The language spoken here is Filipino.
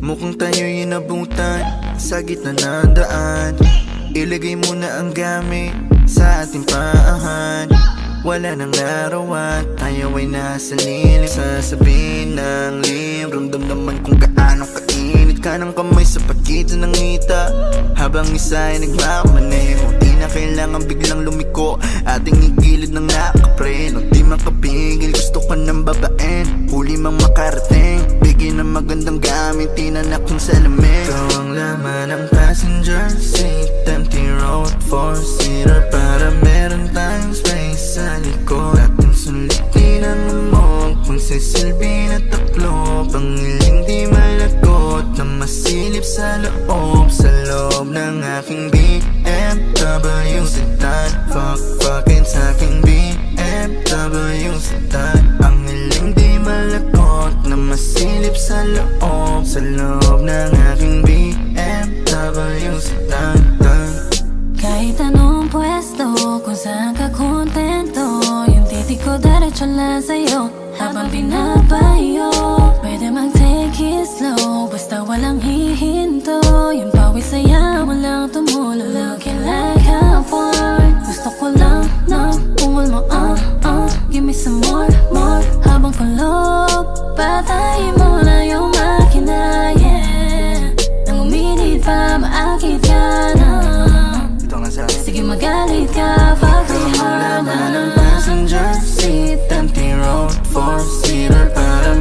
Mukhang tayo'y inabutan sa gitna ng daan. Ilagay mo na ang gamit sa ating paahan. Wala nang larawan, tayo ay nasa lilim. Sasabihin ng lim, ramdam naman kung gaano kainit ka ng kamay sa pagitan ng ngita. Habang isa ay nagmamaneho, di na kailangan biglang lumiko. Ating igilid ng nakapreno, di makapigil, gusto ka ng babaen. Huli mang makarating, bigyan ng magandang gamit, tinanak yung salamin. Ikaw ang laman ng passenger seat, empty road, four-seater, para meron tayong space sa likod. Ating sulitin ang amog, magsisilbi na taklo, pangiling di malagot na masilip sa loob. Sa loob ng aking BMW sedan, fuck-fuckin' sa aking BMW sedan. Ang hiling di malagot na masilip sa loob. Sa loob ng aking BMW sedan. Kahit anong pwesto, kung saan ka kontento, yung titig ko diretso lang sa'yo habang pinapayo. Pwede mag-take it slow, basta walang hihinto. Yung pawis saya mo lang tumulo, looking like a porn. Gusto ko lang na pungol mo, give me some more, more. Habang kulob, patayin mo na yung makina, yeah. Nang uminit pa, maakit ka na. Sige magalit ka, fuck Rihanna. Laman ng passenger seat, empty road, four-seater, para